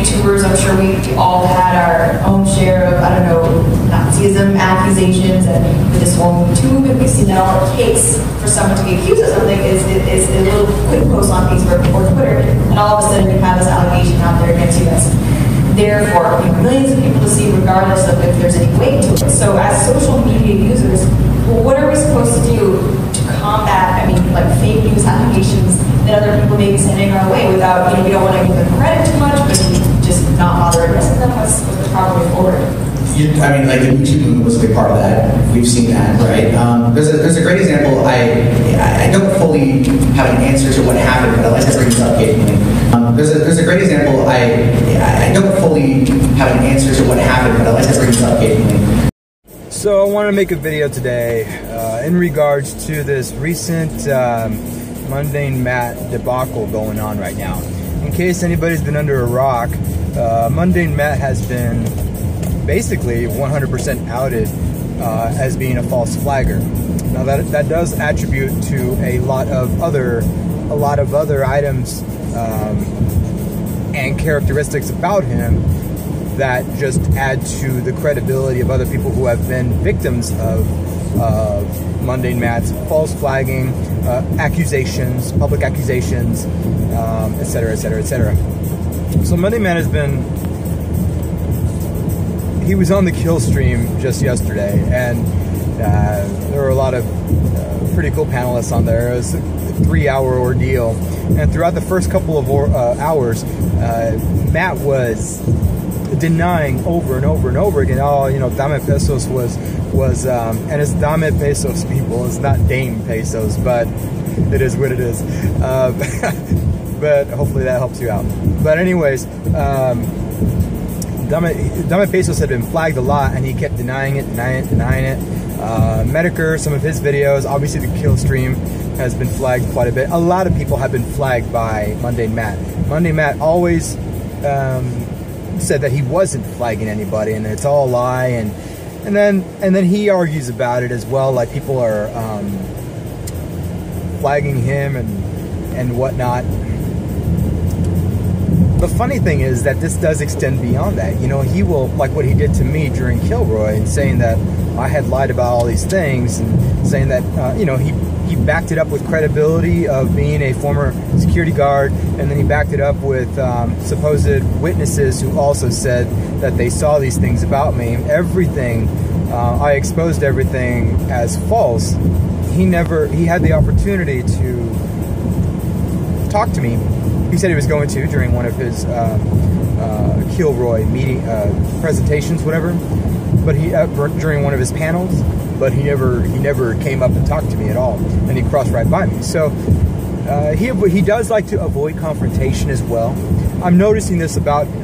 YouTubers, I'm sure we all had our own share of, I don't know, Nazism accusations, and with this whole YouTube, and we've seen that all it takes for someone to be accused of something is a little quick post on Facebook or Twitter, and all of a sudden you have this allegation out there against you guys. Therefore, millions of people to see regardless of if there's any weight to it. So as social media users, well, what are we supposed to do to combat, like fake news allegations that other people may be sending our way without, we don't want to give them credit too much, but just not bother addressing them? What's the proper way forward? Like the Me Too movement was a big part of that. We've seen that, right? There's a great example. I don't fully have an answer to what happened, but I like to bring this up occasionally. There's a great example. I don't fully have an answer to what happened, but I like to bring this up occasionally. So I want to make a video today in regards to this recent Mundane Matt debacle going on right now. In case anybody's been under a rock, Mundane Matt has been basically 100% outed as being a false flagger. Now that does attribute to a lot of other items and characteristics about him that just add to the credibility of other people who have been victims of Mundane Matt's false flagging, accusations, public accusations, etc., etc., etc. So Mundane Matt has been. He was on the Killstream just yesterday, and there were a lot of pretty cool panelists on there. It was a 3-hour ordeal, and throughout the first couple of hours, Matt was denying over and over and over again, Dame Pesos was and it's Dame Pesos, people. It's not Dame Pesos, but it is what it is. But hopefully that helps you out. But anyways, Dame Pesos had been flagged a lot, and he kept denying it. Metakur, some of his videos, obviously the Killstream has been flagged quite a bit. A lot of people have been flagged by Mundane Matt. Mundane Matt always said that he wasn't flagging anybody, and it's all a lie, and then he argues about it as well, like people are flagging him and whatnot. The funny thing is that this does extend beyond that. He will, like what he did to me during Kilroy, and saying that I had lied about all these things, and saying that, he backed it up with credibility of being a former security guard, and then he backed it up with supposed witnesses who also said that they saw these things about me. Everything, I exposed everything as false. He had the opportunity to talk to me. He said he was going to during one of his Kilroy meeting presentations, whatever. But during one of his panels, but he never came up and talked to me at all, and he crossed right by me. So he does like to avoid confrontation as well. I'm noticing this about him.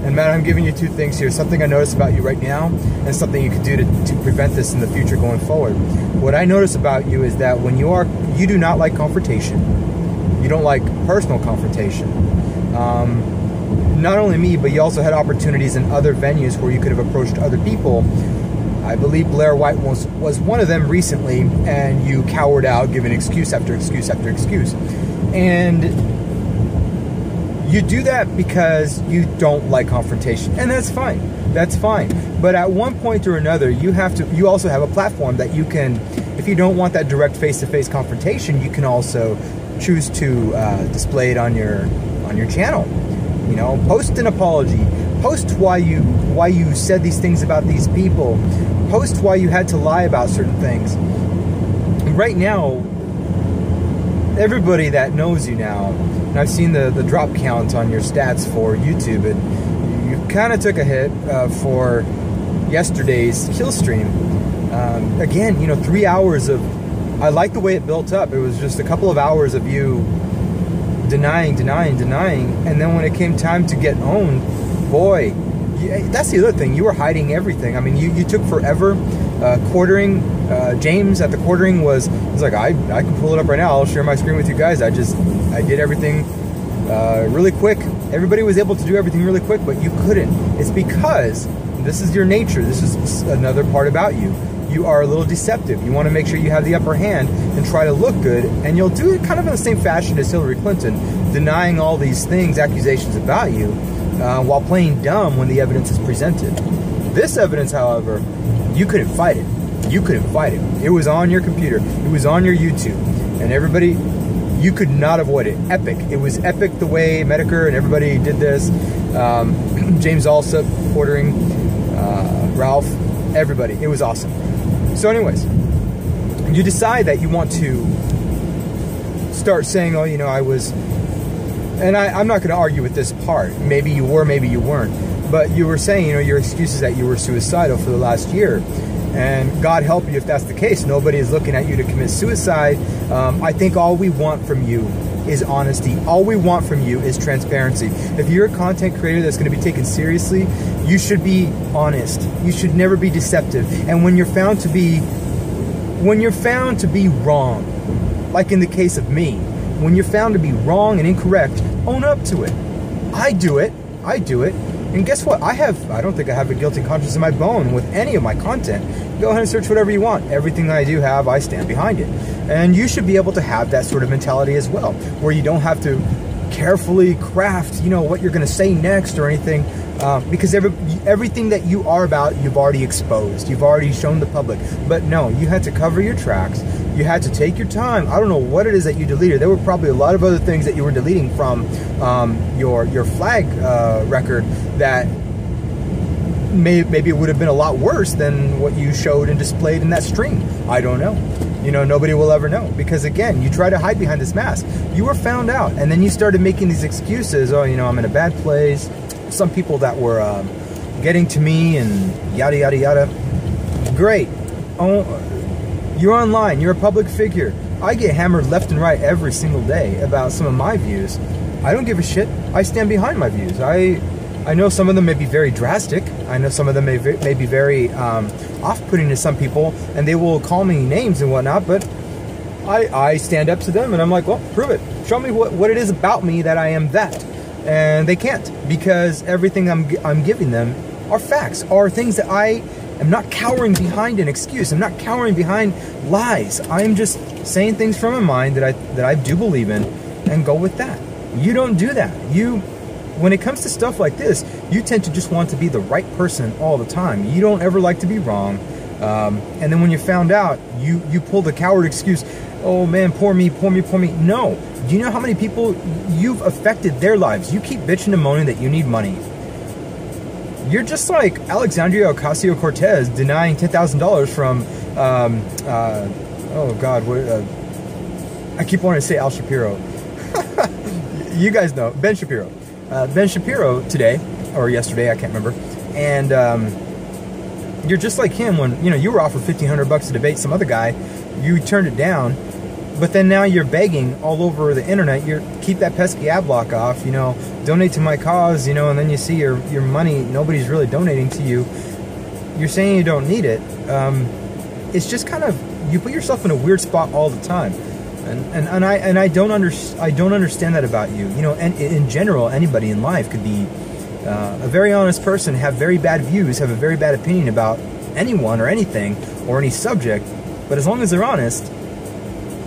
And Matt, I'm giving you two things here: something I notice about you right now, and something you could do to prevent this in the future going forward. What I notice about you is that when you do not like confrontation. You don't like personal confrontation. Not only me, but you also had opportunities in other venues where you could have approached other people. I believe Blair White was one of them recently, and you cowered out, giving excuse after excuse after excuse. And you do that because you don't like confrontation, and that's fine. That's fine. But at one point or another, you also have a platform that you can, if you don't want that direct face-to-face confrontation, you can also choose to display it on your channel. Post an apology. Post why you said these things about these people. Post why you had to lie about certain things. Right now, everybody that knows you now, and I've seen the drop count on your stats for YouTube, and you kind of took a hit for yesterday's Killstream. Again, 3 hours of. I like the way it built up. It was just a couple of hours of you denying, and then when it came time to get owned, boy, that's the other thing. You were hiding everything. You took forever. Quartering, James at the quartering was like, I can pull it up right now. I'll share my screen with you guys. I did everything really quick. Everybody was able to do everything really quick, but you couldn't. It's because this is your nature. This is another part about you. You are a little deceptive. You want to make sure you have the upper hand and try to look good, and you'll do it kind of in the same fashion as Hillary Clinton, denying all these things, accusations about you, while playing dumb when the evidence is presented. This evidence, however, you couldn't fight it. You couldn't fight it. It was on your computer. It was on your YouTube. And everybody, you could not avoid it. Epic. It was epic the way Metakur and everybody did this. James Allsup ordering, Ralph, everybody. It was awesome. So anyways, you decide that you want to start saying, oh, you know, I was... And I'm not going to argue with this part. Maybe you were, maybe you weren't. But you were saying, you know, your excuse is that you were suicidal for the last year. And God help you if that's the case. Nobody is looking at you to commit suicide. I think all we want from you is honesty. All we want from you is transparency. If you're a content creator that's going to be taken seriously, you should be honest. You should never be deceptive. And when you're found to be wrong, like in the case of me, when you're found to be wrong and incorrect, own up to it. I do it. And guess what? I don't think I have a guilty conscience in my bone with any of my content. Go ahead and search whatever you want. Everything that I do have, I stand behind it. And you should be able to have that sort of mentality as well, where you don't have to carefully craft, you know, what you're going to say next or anything, because everything that you are about, you've already exposed. You've already shown the public. But no, you had to cover your tracks. You had to take your time. I don't know what it is that you deleted. There were probably a lot of other things that you were deleting from your flag record that maybe it would have been a lot worse than what you showed and displayed in that stream. I don't know. You know, nobody will ever know. Because again, you try to hide behind this mask. You were found out. And then you started making these excuses. Oh, you know, I'm in a bad place. Some people that were getting to me and yada, yada, yada. Great. Oh, you're online. You're a public figure. I get hammered left and right every single day about some of my views. I don't give a shit. I stand behind my views. I know some of them may be very drastic. I know some of them may be very off-putting to some people, and they will call me names and whatnot, but I stand up to them, and I'm like, well, prove it. Show me what it is about me that I am that. And they can't, because everything I'm giving them are facts, are things that I am not cowering behind an excuse. I'm not cowering behind lies. I am just saying things from my mind that I do believe in, and go with that. You don't do that. When it comes to stuff like this, you tend to just want to be the right person all the time. You don't ever like to be wrong. And then when you're found out, you pull the coward excuse. Oh man, poor me, poor me, poor me. No. Do you know how many people you've affected their lives? You keep bitching and moaning that you need money. You're just like Alexandria Ocasio-Cortez denying $10,000 from, oh God, I keep wanting to say Al Shapiro. You guys know, Ben Shapiro. Ben Shapiro today, or yesterday, I can't remember, and you're just like him when, you know, you were offered $1,500 to debate some other guy, you turned it down, but then now you're begging all over the internet, keep that pesky ad block off, you know, donate to my cause, you know, and then you see your money, nobody's really donating to you, you're saying you don't need it. It's just kind of, you put yourself in a weird spot all the time. And I don't understand that about you. You know, and in general, anybody in life could be a very honest person, have very bad views, have a very bad opinion about anyone or anything or any subject. But as long as they're honest,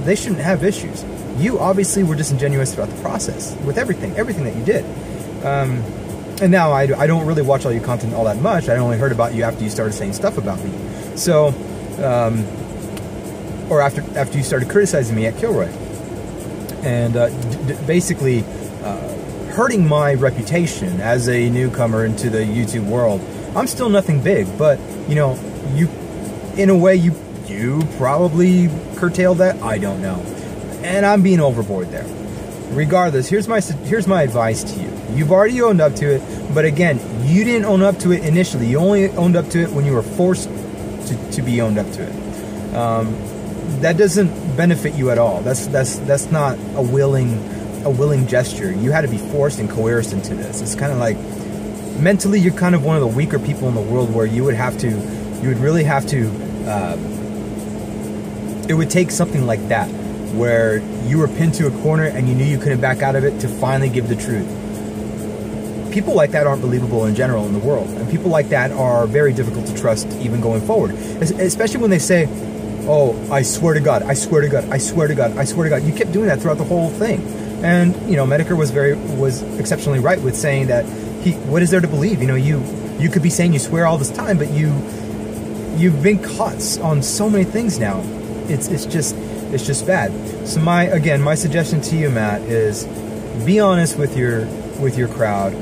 they shouldn't have issues. You obviously were disingenuous throughout the process with everything that you did. And now I don't really watch all your content all that much. I only heard about you after you started saying stuff about me. So. Or after you started criticizing me at Kilroy, and basically hurting my reputation as a newcomer into the YouTube world. I'm still nothing big, but you know, in a way, you probably curtailed that. I don't know, and I'm being overboard there. Regardless, here's my advice to you. You've already owned up to it, but again, you didn't own up to it initially. You only owned up to it when you were forced to be owned up to it. That doesn't benefit you at all. That's not a willing gesture. You had to be forced and coerced into this. It's kind of like mentally you're kind of one of the weaker people in the world, where you would really have to it would take something like that, where you were pinned to a corner and you knew you couldn't back out of it, to finally give the truth. People like that aren't believable in general in the world, and people like that are very difficult to trust even going forward, especially when they say, oh, I swear to God, I swear to God, I swear to God, I swear to God. You kept doing that throughout the whole thing. And, you know, Metakur was exceptionally right with saying that what is there to believe? You know, you could be saying you swear all this time, but you've been caught on so many things now. It's just bad. So my suggestion to you, Matt, is be honest with your crowd.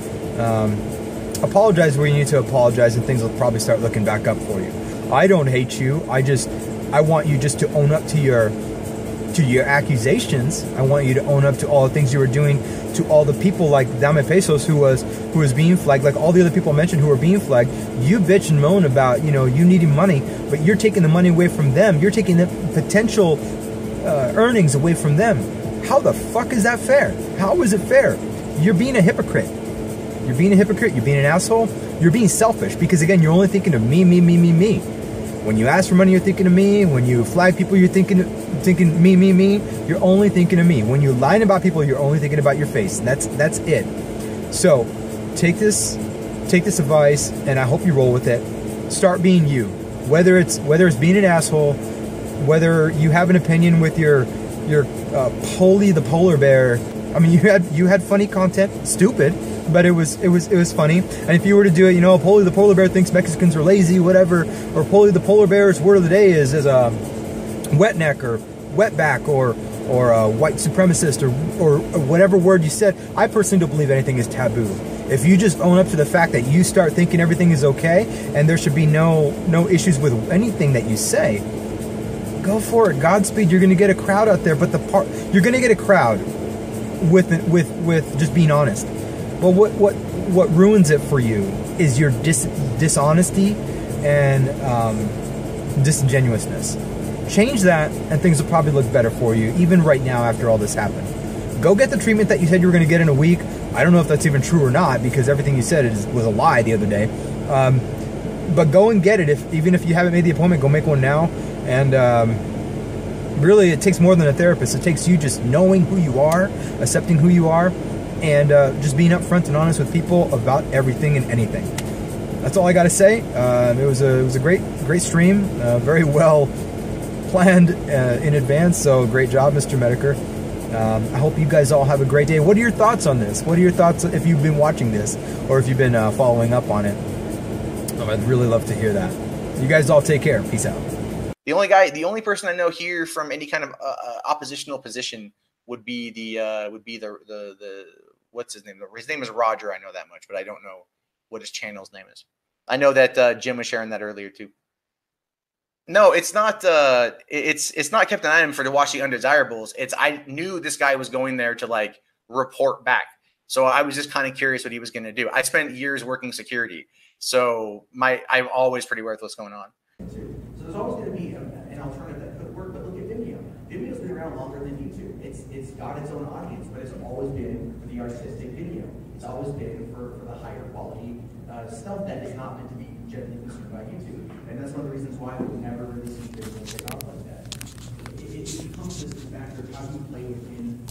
Apologize where you need to apologize, and things will probably start looking back up for you. I don't hate you. I want you just to own up to your accusations. I want you to own up to all the things you were doing to all the people like Dame Pesos who was being flagged, like all the other people I mentioned who were being flagged. You bitch and moan about, you know, you needing money, but you're taking the money away from them. You're taking the potential earnings away from them. How the fuck is that fair? How is it fair? You're being a hypocrite. You're being a hypocrite. You're being an asshole. You're being selfish because, again, you're only thinking of me, me, me, me, me. When you ask for money, you're thinking of me. When you flag people, you're thinking me, me, me. You're only thinking of me. When you're lying about people, you're only thinking about your face. That's it. So take this advice, and I hope you roll with it. Start being you. Whether it's being an asshole, whether you have an opinion with your Poley the Polar Bear. I mean, you had funny content, stupid, but it was funny. And if you were to do it, you know, Poley the Polar Bear thinks Mexicans are lazy, whatever, or Poley the Polar Bear's word of the day is a wet neck or wetback or a white supremacist or whatever word you said. I personally don't believe anything is taboo. If you just own up to the fact that you start thinking everything is okay and there should be no issues with anything that you say, go for it. Godspeed. You're going to get a crowd out there, but you're going to get a crowd with just being honest. But what ruins it for you is your dishonesty and disingenuousness. Change that, and things will probably look better for you, even right now after all this happened. Go get the treatment that you said you were going to get in a week. I don't know if that's even true or not, because everything you said was a lie the other day. But go and get it. Even if you haven't made the appointment, go make one now. And really, it takes more than a therapist. It takes you just knowing who you are, accepting who you are, and just being upfront and honest with people about everything and anything. That's all I got to say. It was a great stream, very well planned in advance. So great job, Mr. Metakur. I hope you guys all have a great day. What are your thoughts on this? What are your thoughts if you've been watching this or if you've been following up on it? I'd really love to hear that. You guys all take care. Peace out. The only person I know here from any kind of oppositional position would be the what's his name? His name is Roger. I know that much, but I don't know what his channel's name is. I know that Jim was sharing that earlier too. No, it's not. It's not kept an item for the watching undesirables. I knew this guy was going there to like report back, so I was just kind of curious what he was going to do. I spent years working security, so I'm always pretty aware of what's going on. So there's always going to be an alternative that could work. But look at Vimeo. Vimeo's been around longer than YouTube. It's got its own audience, but it's always been for the artistic video. It's always been for the higher quality stuff that is not meant to be generally consumed by YouTube. And that's one of the reasons why we never release videos that take off like that. It becomes this factor of how do you play within.